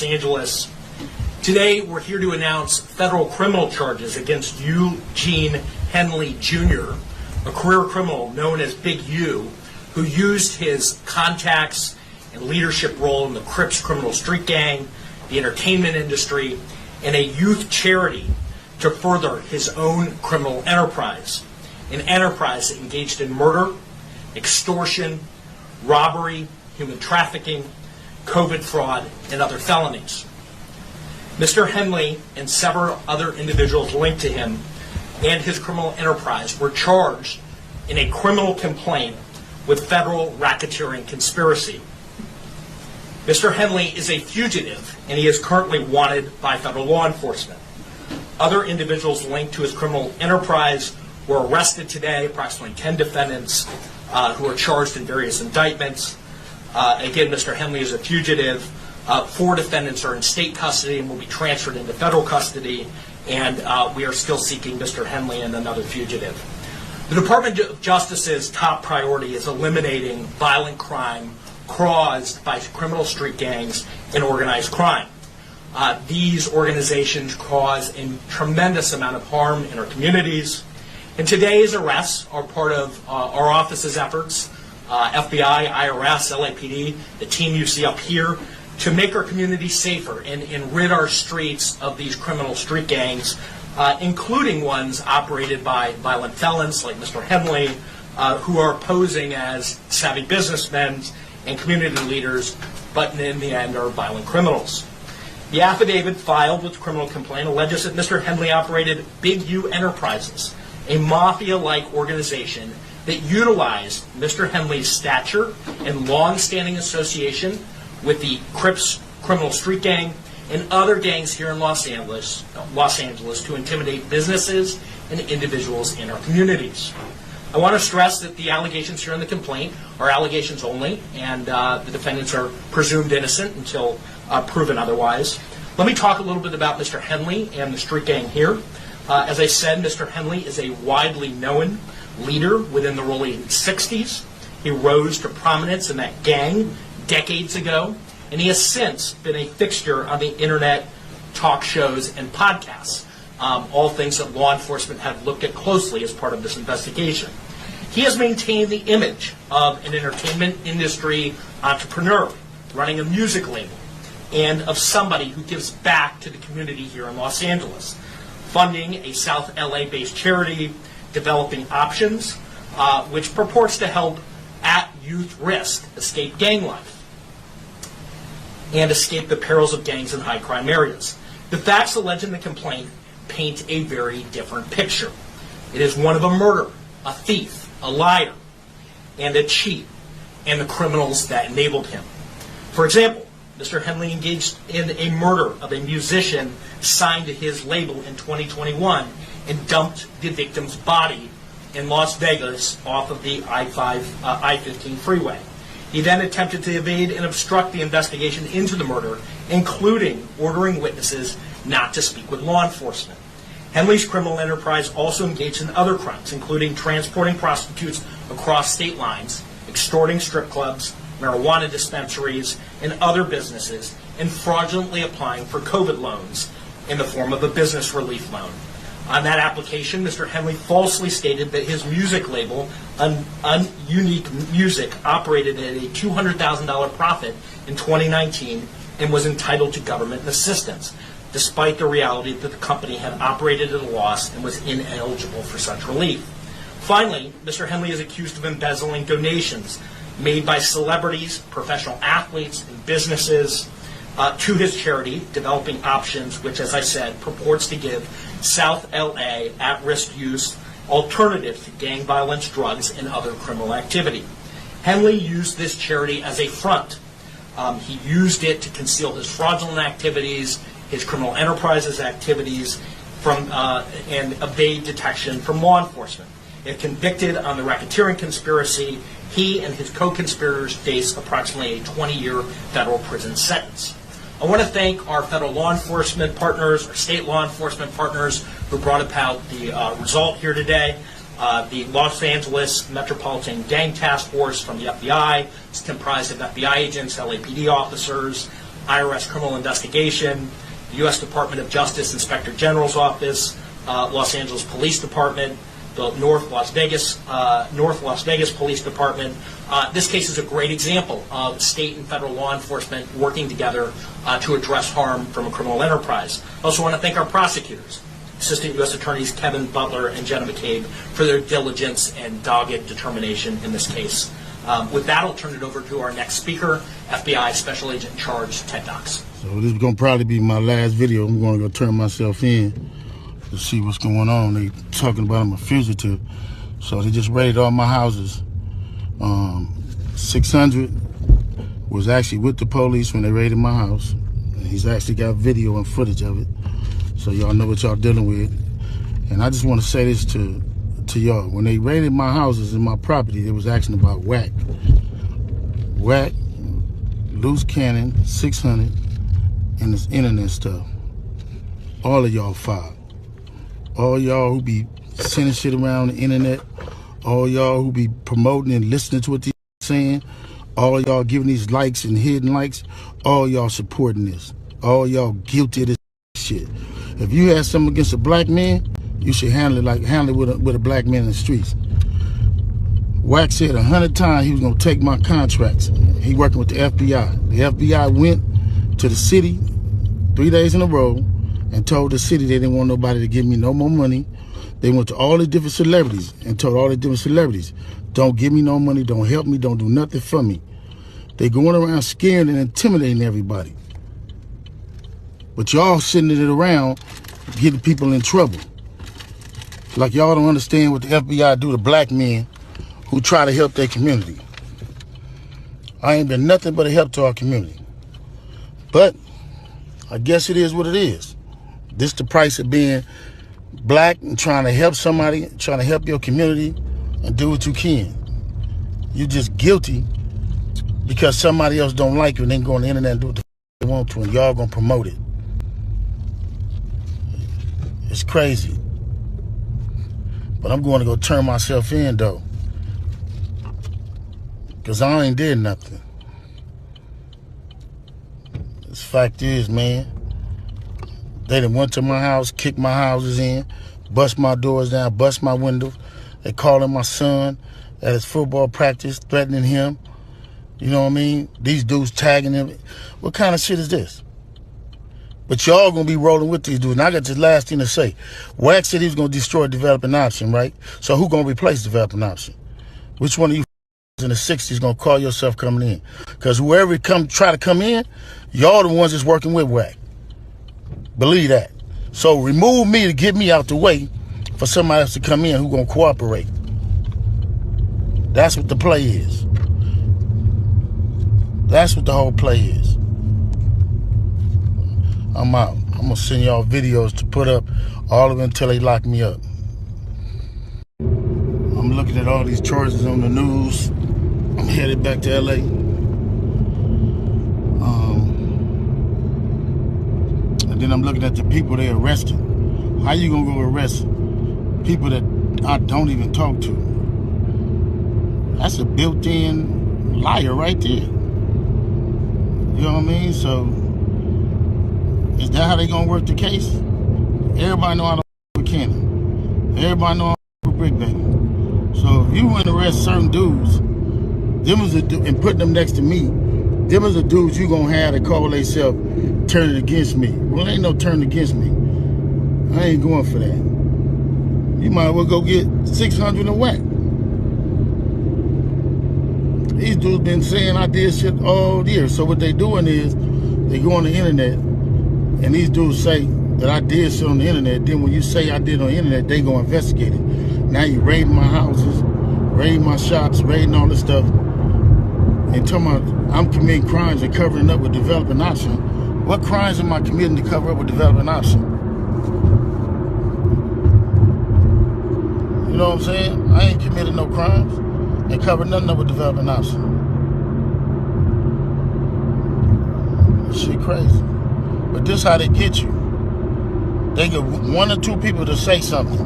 Los Angeles. Today, we're here to announce federal criminal charges against Eugene Henley Jr., a career criminal known as Big U, who used his contacts and leadership role in the Crips criminal street gang, the entertainment industry, and a youth charity to further his own criminal enterprise, an enterprise that engaged in murder, extortion, robbery, human trafficking, COVID fraud, and other felonies. Mr. Henley and several other individuals linked to him and his criminal enterprise were charged in a criminal complaint with federal racketeering conspiracy. Mr. Henley is a fugitive, and he is currently wanted by federal law enforcement. Other individuals linked to his criminal enterprise were arrested today, approximately 10 defendants who are charged in various indictments. Again, Mr. Henley is a fugitive. 4 defendants are in state custody and will be transferred into federal custody, and we are still seeking Mr. Henley and another fugitive. The Department of Justice's top priority is eliminating violent crime caused by criminal street gangs and organized crime. These organizations cause a tremendous amount of harm in our communities, and today's arrests are part of our office's efforts, FBI, IRS, LAPD, the team you see up here, to make our communities safer and rid our streets of these criminal street gangs, including ones operated by violent felons like Mr. Henley, who are posing as savvy businessmen and community leaders, but in the end are violent criminals. The affidavit filed with the criminal complaint alleges that Mr. Henley operated Big U Enterprises, a mafia-like organization that utilized Mr. Henley's stature and long-standing association with the Crips criminal street gang and other gangs here in Los Angeles to intimidate businesses and individuals in our communities. I want to stress that the allegations here in the complaint are allegations only, and the defendants are presumed innocent until proven otherwise. Let me talk a little bit about Mr. Henley and the street gang here. As I said, Mr. Henley is a widely known leader within the early 60s. He rose to prominence in that gang decades ago, and he has since been a fixture on the internet, talk shows, and podcasts, all things that law enforcement have looked at closely as part of this investigation. He has maintained the image of an entertainment industry entrepreneur running a music label and of somebody who gives back to the community here in Los Angeles, funding a South LA-based charity, developing options, which purports to help at-youth risk escape gang life and escape the perils of gangs in high-crime areas. The facts alleged in the complaint paint a very different picture. It is one of a murderer, a thief, a liar, and a cheat, and the criminals that enabled him. For example, Mr. Henley engaged in a murder of a musician signed to his label in 2021 and dumped the victim's body in Las Vegas off of the I-15 freeway. He then attempted to evade and obstruct the investigation into the murder, including ordering witnesses not to speak with law enforcement. Henley's criminal enterprise also engaged in other crimes, including transporting prostitutes across state lines, extorting strip clubs, marijuana dispensaries, and other businesses, and fraudulently applying for COVID loans in the form of a business relief loan. On that application, Mr. Henley falsely stated that his music label, Unique Music, operated at a $200,000 profit in 2019 and was entitled to government assistance, despite the reality that the company had operated at a loss and was ineligible for such relief. Finally, Mr. Henley is accused of embezzling donations made by celebrities, professional athletes, and businesses to his charity, Developing Options, which, as I said, purports to give South LA at-risk youth alternatives to gang violence, drugs, and other criminal activity. Henley used this charity as a front. He used it to conceal his fraudulent activities, his criminal enterprises activities, and evade detection from law enforcement. If convicted on the racketeering conspiracy, he and his co-conspirators face approximately a 20-year federal prison sentence. I want to thank our federal law enforcement partners, our state law enforcement partners who brought about the result here today. The Los Angeles Metropolitan Gang Task Force from the FBI. It's comprised of FBI agents, LAPD officers, IRS Criminal Investigation, U.S. Department of Justice Inspector General's Office, Los Angeles Police Department, the North Las Vegas Police Department. This case is a great example of state and federal law enforcement working together to address harm from a criminal enterprise. I also want to thank our prosecutors, Assistant U.S. Attorneys Kevin Butler and Jenna McCabe, for their diligence and dogged determination in this case. With that, I'll turn it over to our next speaker, FBI Special Agent in Charge, Ted Knox. So this is going to probably be my last video. I'm going to go turn myself in to see what's going on. They talking about I'm a fugitive. So they just raided all my houses. 600 was actually with the police when they raided my house. And he's actually got video and footage of it. So y'all know what y'all dealing with. And I just want to say this to y'all. When they raided my houses and my property, they was asking about whack, loose cannon, 600, and this internet stuff. All of y'all filed. All y'all who be sending shit around the internet, all y'all who be promoting and listening to what these saying, all y'all giving these likes and hidden likes, all y'all supporting this. All y'all guilty of this shit. If you had something against a black man, you should handle it with a black man in the streets. Wack said 100 times he was gonna take my contracts. He working with the FBI. The FBI went to the city 3 days in a row and told the city they didn't want nobody to give me no more money. They went to all the different celebrities and told all the different celebrities, don't give me no money, don't help me, don't do nothing for me. They going around scaring and intimidating everybody. But y'all sitting it around getting people in trouble. Like y'all don't understand what the FBI do to black men who try to help their community. I ain't been nothing but a help to our community. But I guess it is what it is. This the price of being black and trying to help somebody, trying to help your community and do what you can. You just guilty because somebody else don't like you and they can go on the internet and do what the they want to and y'all gonna promote it. It's crazy. But I'm going to go turn myself in though. Because I ain't did nothing. This fact is, man, they done went to my house, kicked my houses in, bust my doors down, bust my windows. They calling my son at his football practice, threatening him. You know what I mean? These dudes tagging him. What kind of shit is this? But y'all gonna be rolling with these dudes. And I got this last thing to say. Wack said he was gonna destroy developing option, right? So who gonna replace developing option? Which one of you in the 60s gonna call yourself coming in? Because whoever try to come in, y'all the ones that's working with Wack. Believe that. So remove me to get me out the way for somebody else to come in who gonna cooperate. That's what the play is. That's what the whole play is. I'm out. I'm gonna send y'all videos to put up, all of them until they lock me up. I'm looking at all these charges on the news. I'm headed back to LA. And then I'm looking at the people they arrested. How you gonna go arrest people that I don't even talk to? That's a built-in liar right there. You know what I mean? So is that how they gonna work the case? Everybody know I don't with Cannon. Everybody know I with Brick Baby. So if you want to arrest certain dudes, and put them next to me, them is the dudes you gonna have to call themselves turning against me. Well, ain't no turning against me. I ain't going for that. You might as well go get 600 and whack. These dudes been saying I did shit all year. So what they doing is they go on the internet and these dudes say that I did shit on the internet. Then when you say I did on the internet, they go investigate it. Now you raiding my houses, raiding my shops, raiding all this stuff. And talking about I'm committing crimes and covering up with developing option. What crimes am I committing to cover up with developing option? You know what I'm saying? I ain't committed no crimes and covered nothing up with developing option. Shit crazy. But this how they get you. They get one or two people to say something.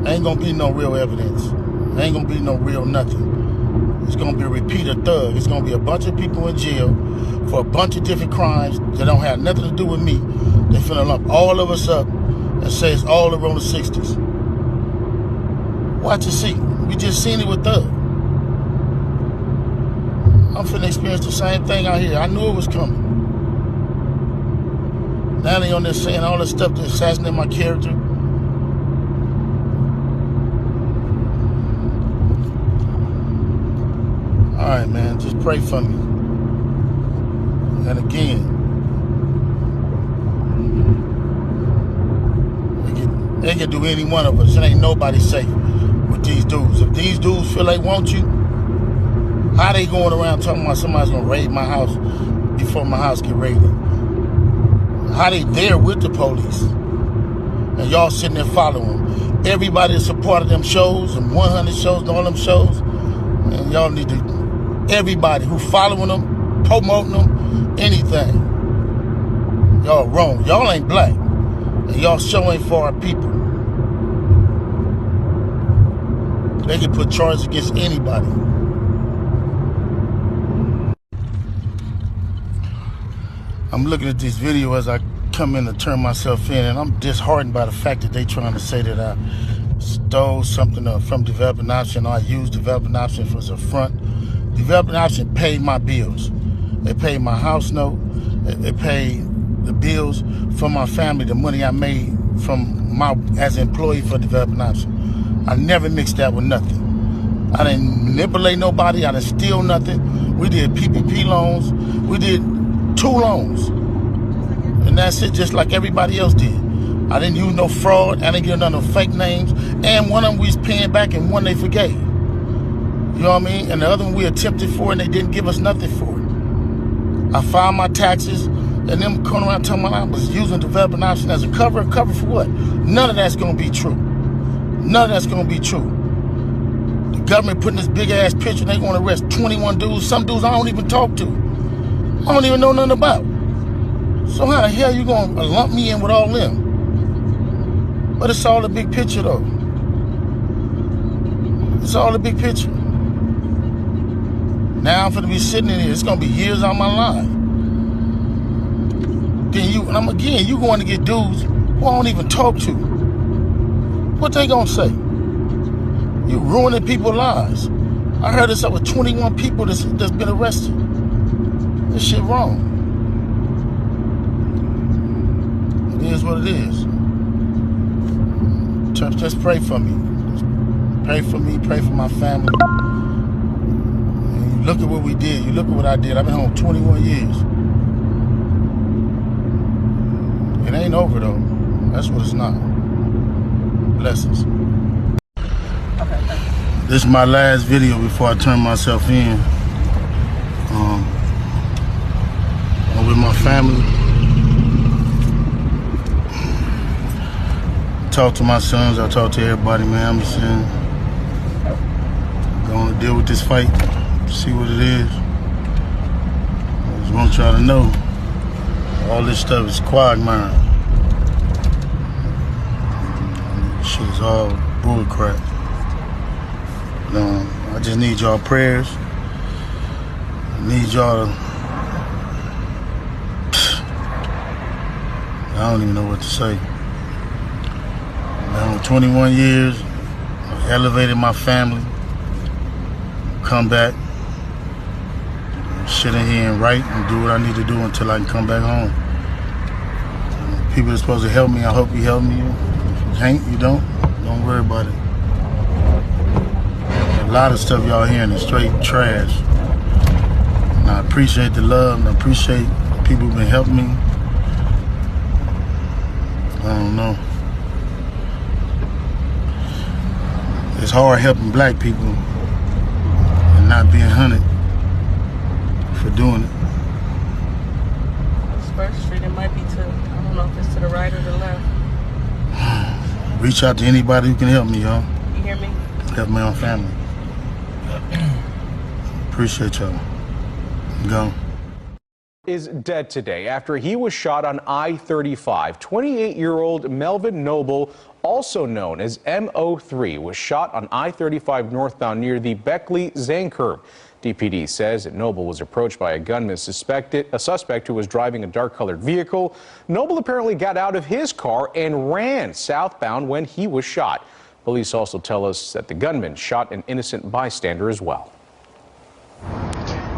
Ain't gonna be no real evidence. Ain't gonna be no real nothing. It's going to be a repeater thug. It's going to be a bunch of people in jail for a bunch of different crimes that don't have nothing to do with me. They finna lump all of us up and say it's all around the 60s. Watch and see. We just seen it with Thug. I'm finna experience the same thing out here. I knew it was coming. Now they on there saying all this stuff to assassinate my character. Alright, man, just pray for me. And again, they can do any one of us. It ain't nobody safe with these dudes. If these dudes feel they want you, how they going around talking about somebody's gonna raid my house before my house get raided? How they there with the police? And y'all sitting there following them. Everybody that's a part of them shows, and 100 shows, and all them shows, and y'all need to, everybody who following them, promoting them, anything. Y'all wrong. Y'all ain't black. And y'all show ain't for our people. They can put charges against anybody. I'm looking at this video as I come in to turn myself in, and I'm disheartened by the fact that they trying to say that I stole something from Developing Option, or I used Developing Option as a front. Developing Option paid my bills. They paid my house note. They paid the bills for my family, the money I made from as an employee for Developing Option. I never mixed that with nothing. I didn't manipulate nobody. I didn't steal nothing. We did PPP loans. We did 2 loans. And that's it, just like everybody else did. I didn't use no fraud. I didn't give none of fake names. And one of them we was paying back and one they forgave. You know what I mean? And the other one we attempted for and they didn't give us nothing for it. I filed my taxes and them coming around telling me I was using Developing Option as a cover. Cover for what? None of that's going to be true. None of that's going to be true. The government putting this big ass picture and they going to arrest 21 dudes. Some dudes I don't even talk to. I don't even know nothing about. So how the hell you going to lump me in with all them? But it's all the big picture though. It's all the big picture. Now I'm finna be sitting in here. It's gonna be years out of my life. Then you going to get dudes who I don't even talk to. What they gonna say? You ruining people's lives. I heard it's over 21 people that's been arrested. This shit wrong. It is what it is. Church, just pray for me. Just pray for me, pray for my family. And you look at what we did. You look at what I did. I've been home 21 years. It ain't over though. That's what it's not. Blessings. This is my last video before I turn myself in. I'm with my family. Talk to my sons. I talk to everybody, man. I'm just saying, going to deal with this fight, see what it is. I just want y'all to know, all this stuff is quagmire. Shit is all bull crap. I just need y'all prayers. I need y'all to, I don't even know what to say. 21 years, I elevated my family, come back, sit in here and write and do what I need to do until I can come back home. People are supposed to help me, I hope you help me. If you can't, you don't worry about it. A lot of stuff y'all hearing is straight trash. And I appreciate the love and I appreciate the people who've been helping me. I don't know. It's hard helping black people and not being hunted for doing it. This First Street, it might be to, I don't know if it's to the right or the left. Reach out to anybody who can help me, y'all. You hear me? Help my own family. Appreciate y'all. Go. Is dead today after he was shot on I-35. 28-year-old Melvin Noble, also known as MO3, was shot on I-35 northbound near the Beckley-Zane curve. DPD says that Noble was approached by a gunman, a suspect who was driving a dark-colored vehicle. Noble apparently got out of his car and ran southbound when he was shot. Police also tell us that the gunman shot an innocent bystander as well.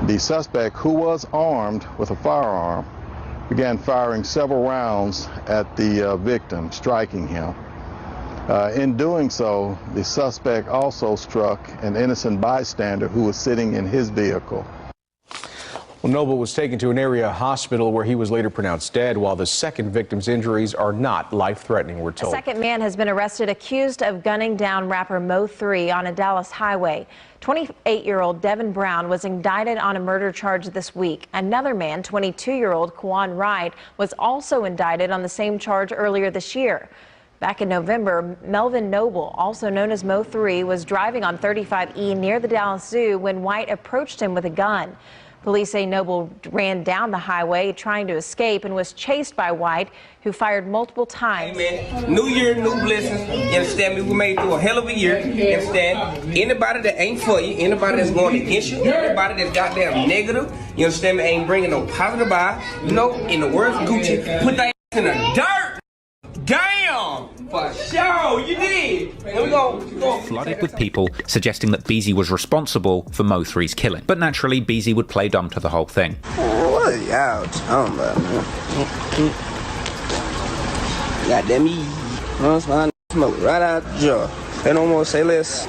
The suspect, who was armed with a firearm, began firing several rounds at the victim, striking him. In doing so, the suspect also struck an innocent bystander who was sitting in his vehicle. Well, Noble was taken to an area hospital where he was later pronounced dead, while the second victim's injuries are not life-threatening, we're told. A second man has been arrested accused of gunning down rapper Mo3 on a Dallas highway. 28-year-old Devin Brown was indicted on a murder charge this week. Another man, 22-year-old Kwan Wright, was also indicted on the same charge earlier this year. Back in November, Melvin Noble, also known as Mo3, was driving on 35E near the Dallas Zoo when White approached him with a gun. Police say Noble ran down the highway trying to escape and was chased by White, who fired multiple times. Hey man, new year, new blessings. You understand me? We made it through a hell of a year. You understand? Anybody that ain't for you, anybody that's going against you, anybody that's goddamn negative, you understand me, ain't bringing no positive eye. You know, in the words of Gucci, put that in the dirt. Damn! For sure, you did. Here we go. Flooded with people suggesting that Beezy was responsible for Mo3's killing. But naturally, Beezy would play dumb to the whole thing. What are y'all talking about, man? Goddamn me. Once my smoke right out the jaw. They don't want to say less.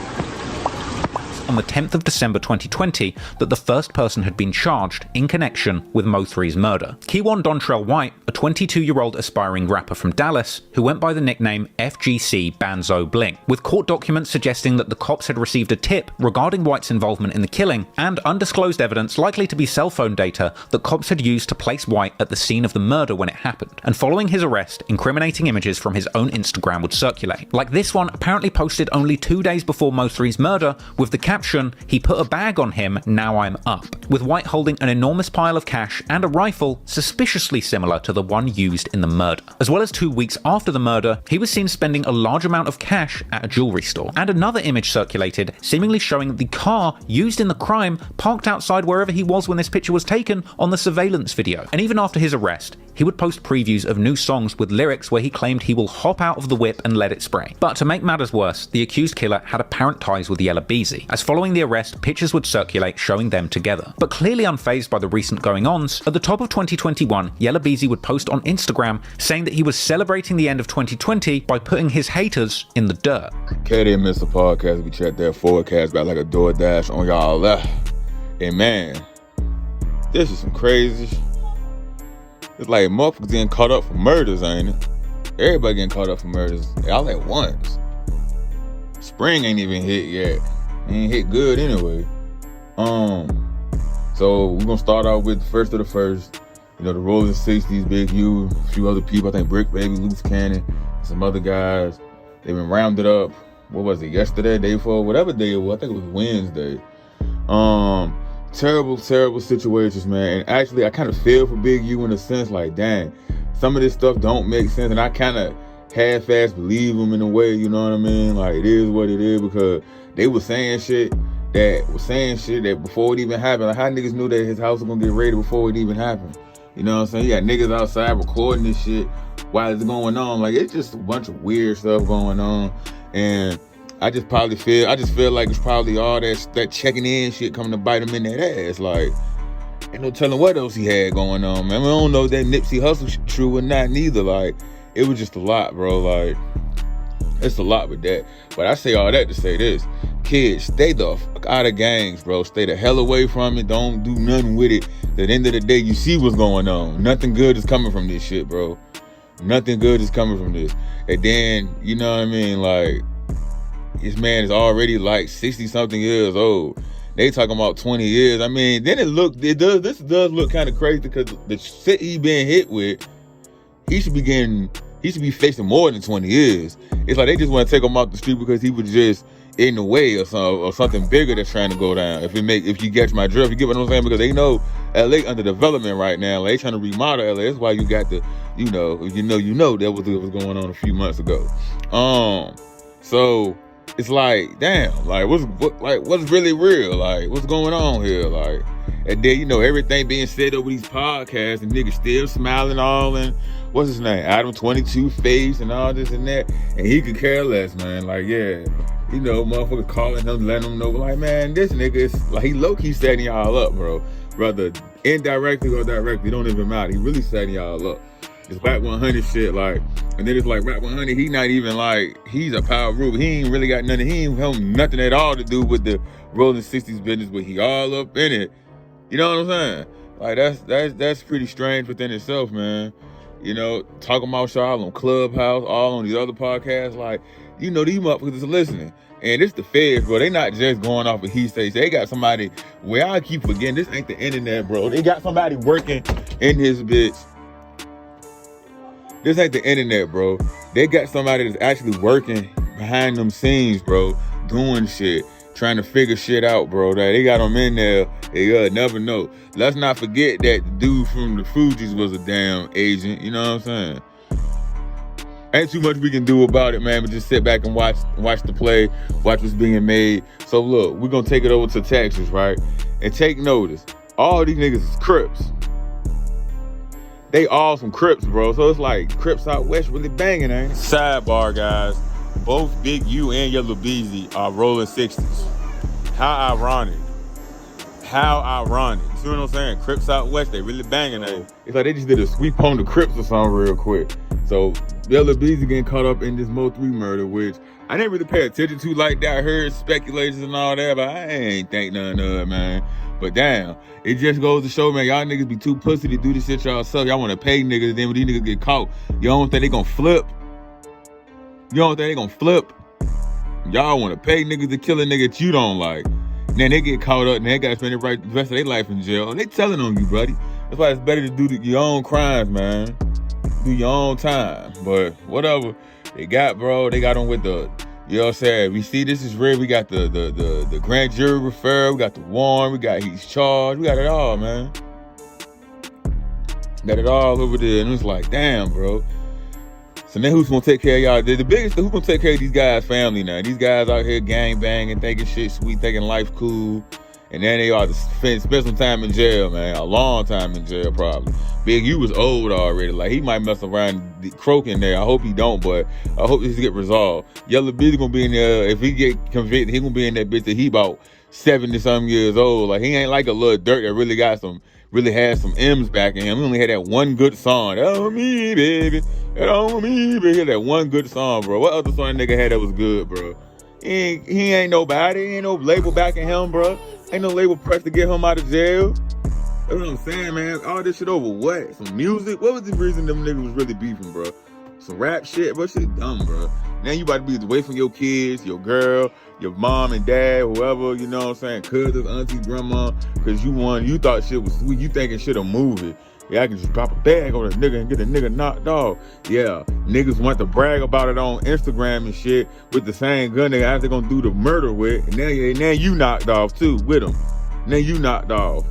On the 10th of December 2020 that the first person had been charged in connection with Mo3's murder. Kewon Dontrell White, a 22-year-old aspiring rapper from Dallas who went by the nickname FGC Banzo Bling, with court documents suggesting that the cops had received a tip regarding White's involvement in the killing and undisclosed evidence likely to be cell phone data that cops had used to place White at the scene of the murder when it happened. And following his arrest, incriminating images from his own Instagram would circulate. Like this one, apparently posted only 2 days before Mo3's murder, with the caption, "He put a bag on him, now I'm up," with White holding an enormous pile of cash and a rifle suspiciously similar to the one used in the murder. As well as 2 weeks after the murder, he was seen spending a large amount of cash at a jewelry store. And another image circulated, seemingly showing the car used in the crime parked outside wherever he was when this picture was taken on the surveillance video. And even after his arrest, he would post previews of new songs with lyrics where he claimed he will hop out of the whip and let it spray. But to make matters worse, the accused killer had apparent ties with Yella Beezy, as following the arrest, pictures would circulate showing them together. But clearly unfazed by the recent going-ons, at the top of 2021, Yella Beezy would post on Instagram saying that he was celebrating the end of 2020 by putting his haters in the dirt. Kdae and Mensa podcast, we check that forecast back like a DoorDash on y'all left. And man, this is some crazy shit. It's like motherfuckers getting caught up for murders, ain't it? Everybody getting caught up for murders, all at once. Spring ain't even hit yet. Ain't hit good anyway. So we're gonna start off with the first of the first. You know, the Rolling 60s, Big U, a few other people. I think Brick Baby, Loose Cannon, some other guys. They've been rounded up. What was it? Yesterday, day before, whatever day it was. I think it was Wednesday. Terrible, terrible situations, man. And actually, I kind of feel for Big U in a sense, like, dang, some of this stuff don't make sense, and I kind of half-ass believe him in a way, you know what I mean? Like, it is what it is, because they were saying shit that before it even happened. Like, how niggas knew that his house was gonna get raided before it even happened? You know what I'm saying? You got niggas outside recording this shit while it's going on. Like, it's just a bunch of weird stuff going on, and I just feel like it's probably all that checking in shit coming to bite him in that ass. Like, ain't no telling what else he had going on, man. We don't know if that Nipsey Hussle shit true or not neither. Like, it was just a lot, bro. Like, it's a lot with that. But I say all that to say this. Kids, stay the fuck out of gangs, bro. Stay the hell away from it. Don't do nothing with it. At the end of the day, you see what's going on. Nothing good is coming from this shit, bro. Nothing good is coming from this. And then, you know what I mean? Like, this man is already like 60-something years old. They talking about 20 years. I mean, then this does look kind of crazy, because the shit he been hit with, he should be facing more than 20 years. It's like they just want to take him off the street because he was just in the way or something bigger that's trying to go down. If you get my drift, you get what I'm saying? Because they know LA under development right now. Like, they trying to remodel LA. That's why you got the, you know that was what was going on a few months ago. So it's like, damn, like what's really real? Like, what's going on here? Like, and then everything being said over these podcasts and niggas still smiling all, and what's his name? Adam 22 face and all this and that, and he could care less, man. Like, yeah, motherfuckers calling him, letting him know, like, man, this nigga is like, he low-key setting y'all up, bro. Whether indirectly or directly, it don't even matter. He really setting y'all up. It's Rap 100 shit, like, and then it's like Rap 100, he not even like, he's a power group. He ain't really got nothing, he ain't nothing at all to do with the Rolling 60s business, but he all up in it. You know what I'm saying? Like, that's pretty strange within itself, man. Talking about y'all on Clubhouse, all on these other podcasts, like, these motherfuckers is listening. And it's the feds, bro. They not just going off of he says. They got somebody, where I keep forgetting, this ain't the internet, bro. They got somebody working in his bitch. This ain't the internet, bro. They got somebody that's actually working behind them scenes, bro. Doing shit. Trying to figure shit out, bro. They got them in there. They never know. Let's not forget that the dude from the Fugees was a damn agent. You know what I'm saying? Ain't too much we can do about it, man, but just sit back and watch the play, watch what's being made. So look, we're gonna take it over to Texas, right? And take notice. All these niggas is Crips. They all some Crips, bro. So it's like Crips out west really banging, ain't it? Sidebar, guys. Both Big U and Yella Beezy are rolling 60s. How ironic. How ironic. You see what I'm saying? Crips out west, they really banging, ain't it? It's like they just did a sweep on the Crips or something real quick. So Yella Beezy getting caught up in this Mo 3 murder, which I didn't really pay attention to like that. I heard speculations and all that, but I ain't think nothing of it, man. But damn, it just goes to show, man, y'all niggas be too pussy to do this shit y'all self. Y'all want to pay niggas, and then when these niggas get caught, you don't think they gonna flip? You don't think they gonna flip? Y'all want to pay niggas to kill a nigga that you don't like. And then they get caught up and they gotta spend the rest of their life in jail. And they telling on you, buddy. That's why it's better to do your own crimes, man. Do your own time. But whatever. They got, bro, they got them with the, you know what I'm saying? We see this is real. We got the grand jury referral. We got the warrant. We got he's charged. We got it all, man. Got it all over there. And it's like, damn, bro. So then who's gonna take care of y'all? The biggest, who's gonna take care of these guys' family now? These guys out here gang banging, thinking shit sweet, thinking life cool. And then they ought to spend some time in jail, man. A long time in jail, probably. Big U was old already. Like, he might mess around croaking there. I hope he don't, but I hope this get resolved. Yella Beezy gonna be in there. If he get convicted, he gonna be in that bitch that he about 70-something years old. Like, he ain't like a little dirt that really has some M's back in him. He only had that one good song. That on me, baby. That on me, baby. He had that one good song, bro. What other song that nigga had that was good, bro? He ain't nobody. He ain't no label backing him, bro. Ain't no label press to get him out of jail. That's what I'm saying, man. All this shit over what? Some music? What was the reason them niggas was really beefing, bro? Some rap shit? Bro, shit dumb, bro. Now you about to be away from your kids, your girl, your mom and dad, whoever, you know what I'm saying? Cousins, auntie, grandma, because you thought shit was sweet. You thinking shit a movie. Yeah, I can just drop a bag on a nigga and get a nigga knocked off. Yeah, niggas want to brag about it on Instagram and shit with the same gun they actually gonna do the murder with. And now you knocked off too with them. Now you knocked off.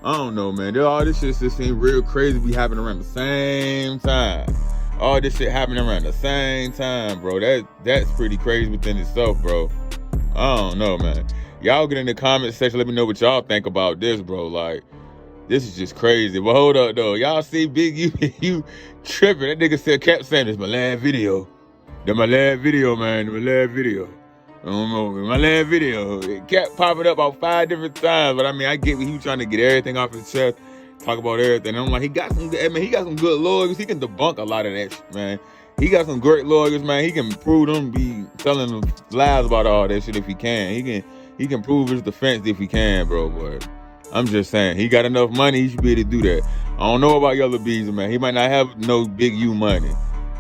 I don't know, man. All this shit just seems real crazy be happening around the same time. All this shit happening around the same time, bro. That's pretty crazy within itself, bro. I don't know, man. Y'all get in the comment section. Let me know what y'all think about this, bro. Like, this is just crazy. But hold up, though. Y'all see Big U tripping. That nigga said, kept saying, it's my last video. That's my last video, man. My last video. I don't know. My last video. It kept popping up about 5 different times. But I mean, I get what he was trying to get everything off his chest. Talk about everything. And I'm like, he got some good lawyers. He can debunk a lot of that shit, man. He got some great lawyers, man. He can prove them be telling them lies about all that shit if he can. He can prove his defense if he can, bro. But I'm just saying, he got enough money, he should be able to do that. I don't know about Yella Beezy, man. He might not have no Big U money.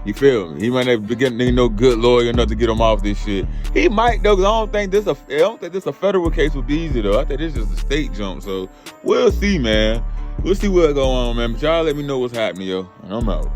You feel me? He might not be getting no good lawyer enough to get him off this shit. He might though, because I don't think this a federal case with Beezy though. I think this is just a state jump. So we'll see, man. We'll see what's going on, man. But y'all let me know what's happening, yo. And I'm out.